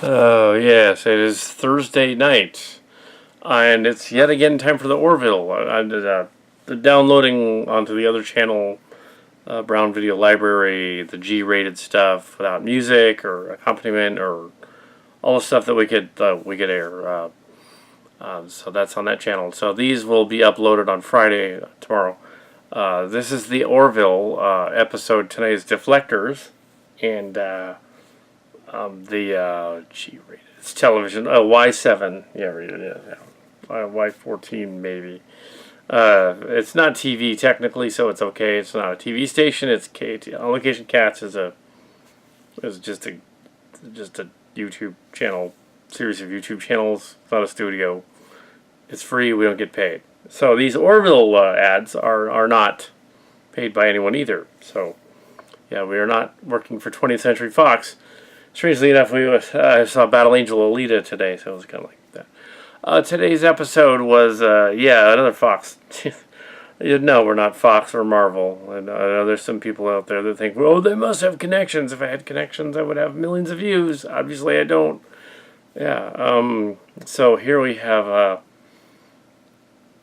Oh, yes, it is Thursday night, and it's yet again time for the Orville. The downloading onto the other channel, Brown Video Library, the G-rated stuff without music or accompaniment or all the stuff that we could air. So that's on that channel. So these will be uploaded on Friday, tomorrow. This is the Orville episode. Today's Deflectors, and the G-rated. It's television. Oh, Y7. Yeah, rated. Yeah. Y14 maybe. It's not TV technically, so it's okay. It's not a TV station. It's KT. On Location Cats is just a YouTube channel, series of YouTube channels. It's not a studio. It's free. We don't get paid. So these Orville ads are not paid by anyone either. So yeah, we are not working for 20th Century Fox. Strangely enough, I saw Battle Angel Alita today, so it was kind of like that. Today's episode was, another Fox. No, we're not Fox or Marvel. And I know there's some people out there that think, well, they must have connections. If I had connections, I would have millions of views. Obviously, I don't. Yeah, so here we have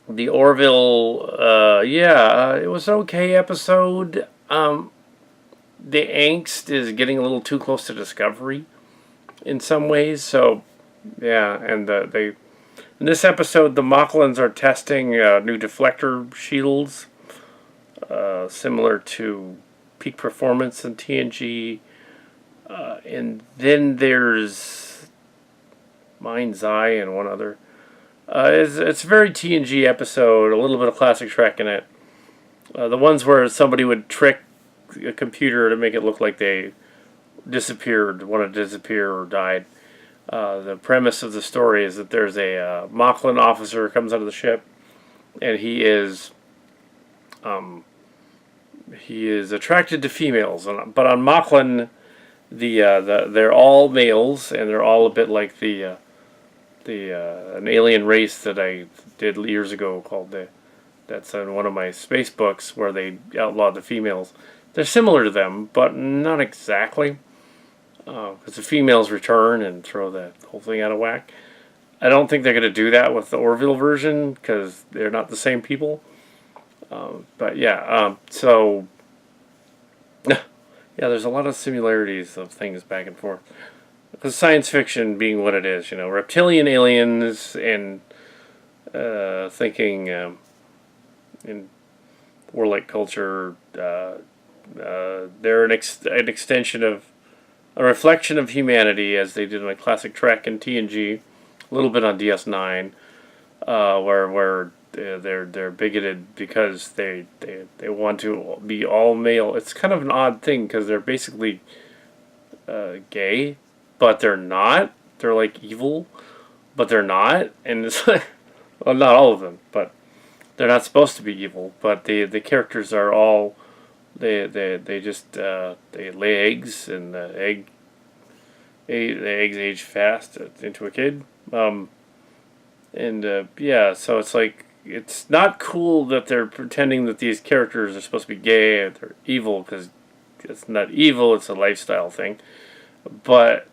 the Orville. It was an okay episode. The angst is getting a little too close to Discovery in some ways. So, yeah, and in this episode, the Maklins are testing new deflector shields, similar to Peak Performance and TNG. And then there's Mind's Eye and one other. It's a very TNG episode, a little bit of classic Trek in it. The ones where somebody would trick a computer to make it look like they wanted to disappear or died. The premise of the story is that there's a Maklin officer who comes out of the ship, and he is attracted to females. But on Maklin, they're all males, and they're all a bit like an alien race that I did years ago called that's in one of my space books where they outlawed the females. They're similar to them, but not exactly. Because the females return and throw the whole thing out of whack. I don't think they're going to do that with the Orville version, because they're not the same people. But yeah, so... yeah, there's a lot of similarities of things back and forth. Because science fiction being what it is, reptilian aliens and thinking in warlike culture... they're an extension of a reflection of humanity, as they did in like classic Trek and TNG, a little bit on DS9, where they're bigoted because they want to be all male. It's kind of an odd thing because they're basically gay, but they're not. They're like evil, but they're not, and it's like, well, not all of them, but they're not supposed to be evil. But the characters are all. They lay eggs, and the eggs age fast into a kid. So it's like, it's not cool that they're pretending that these characters are supposed to be gay or they're evil, because it's not evil, it's a lifestyle thing. But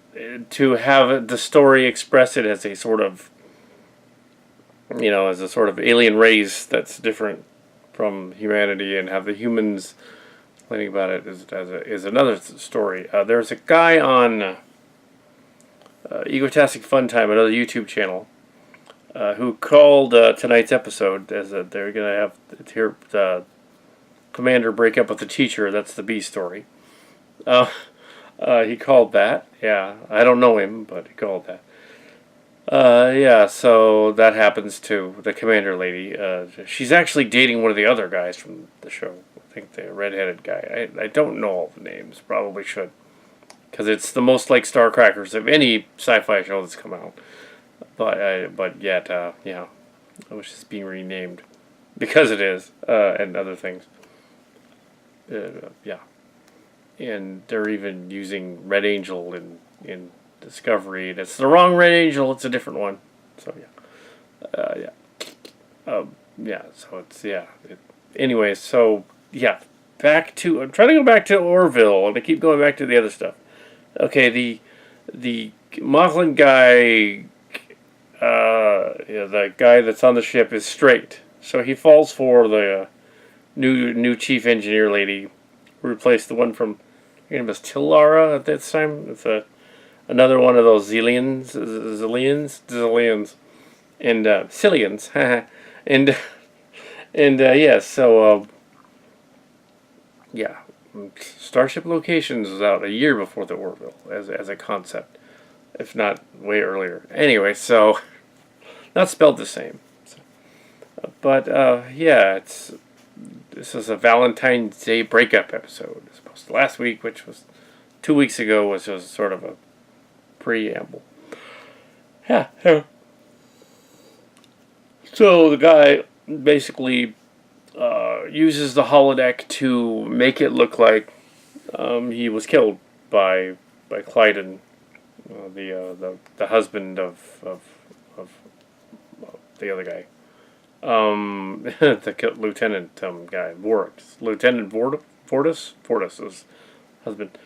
to have the story express it as a sort of, alien race that's different from humanity, and have the humans complaining about it is another story. There's a guy on Egotastic Fun Time, another YouTube channel, who called tonight's episode as they're going to have hear the commander break up with the teacher. That's the B story. He called that. Yeah, I don't know him, but he called that. So that happens to the commander lady. She's actually dating one of the other guys from the show. I think the redheaded guy. I don't know all the names. Probably should. Because it's the most like Star Crackers of any sci-fi show that's come out. But yet, I wish it's being renamed. Because it is. And other things. And they're even using Red Angel in Discovery. It's the wrong Red Angel. It's a different one. So, so it's, anyways, so... yeah, I'm trying to go back to Orville, and I keep going back to the other stuff. Okay, the Maklin guy, the guy that's on the ship is straight, so he falls for the new chief engineer lady, who replaced the one from, her name was Tilara at this time. It's another one of those zillions, and Cillians, and yeah. So yeah, Starship Locations was out a year before the Orville as a concept, if not way earlier. Anyway, so not spelled the same. So, but yeah, this is a Valentine's Day breakup episode as opposed to last week, which was 2 weeks ago, was just sort of a preamble. Yeah. So the guy basically uses the holodeck to make it look like he was killed by Clyden, the husband of the other guy, the lieutenant guy, Lieutenant Vortis' husband,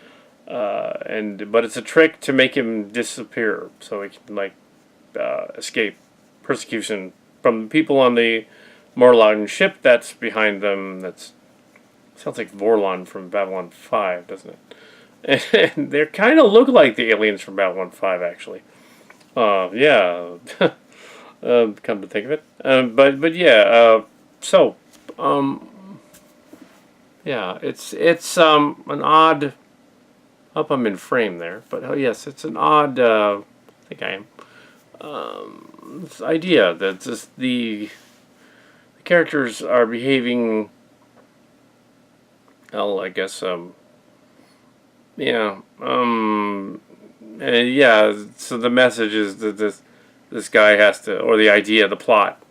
but it's a trick to make him disappear so he can escape persecution from the people on the Morlon ship that's behind them. That sounds like Vorlon from Babylon 5, doesn't it? And they kind of look like the aliens from Babylon 5, actually. Yeah. Come to think of it. But yeah. Yeah. It's an odd. Hope I'm in frame there, but yes, it's an odd. I think I am. This idea that just the characters are behaving, well, I guess, yeah, yeah, so the message is that this guy has to, or the idea, the plot,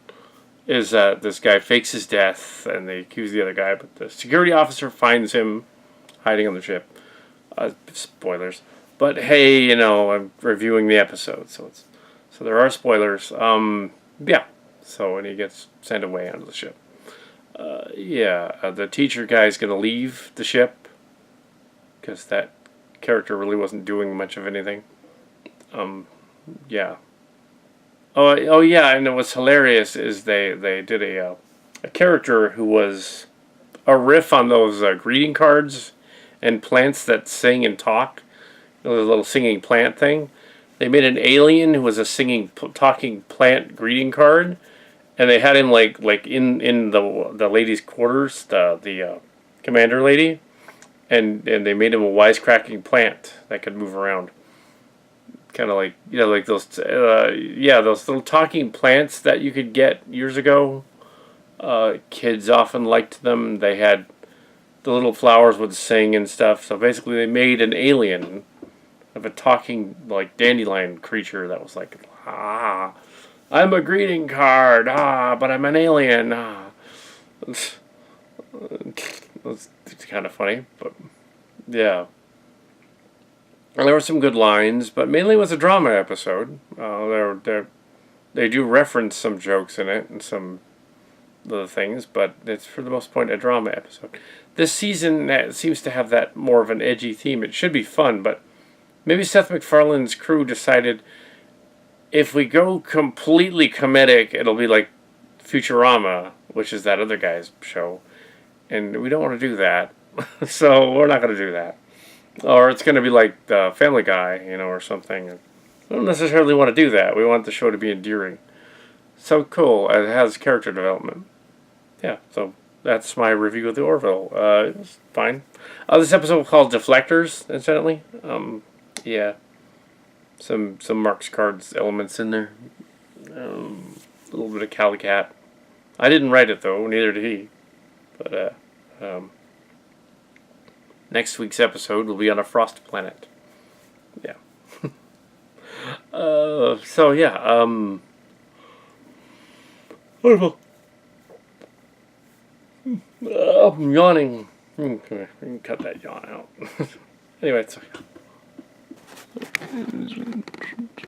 is that this guy fakes his death, and they accuse the other guy, but the security officer finds him hiding on the ship. Spoilers. But hey, I'm reviewing the episode, so there are spoilers. Yeah. So when he gets sent away onto the ship, the teacher guy's gonna leave the ship because that character really wasn't doing much of anything. Yeah. Oh yeah, and what's hilarious is they did a character who was a riff on those greeting cards and plants that sing and talk. The little singing plant thing. They made an alien who was a singing, talking plant greeting card. And they had him like in the lady's quarters, the commander lady, and they made him a wisecracking plant that could move around, kind of like like those those little talking plants that you could get years ago. Kids often liked them. They had the little flowers would sing and stuff. So basically, they made an alien of a talking dandelion creature that was like I'm a greeting card, but I'm an alien, It's kind of funny, but yeah. There were some good lines, but mainly it was a drama episode. They do reference some jokes in it and some other things, but it's for the most part a drama episode. This season seems to have that more of an edgy theme. It should be fun, but maybe Seth MacFarlane's crew decided, if we go completely comedic, it'll be like Futurama, which is that other guy's show. And we don't want to do that. So we're not going to do that. Or it's going to be like Family Guy, or something. We don't necessarily want to do that. We want the show to be endearing. So cool. It has character development. Yeah, so that's my review of the Orville. It was fine. This episode was called Deflectors, incidentally. Yeah. Some Mark's Cards elements in there. A little bit of Kal Kat. I didn't write it though, neither did he. But next week's episode will be on a frost planet. Yeah. So yeah. Wonderful. I'm yawning. Okay, we can cut that yawn out. Anyway, it's.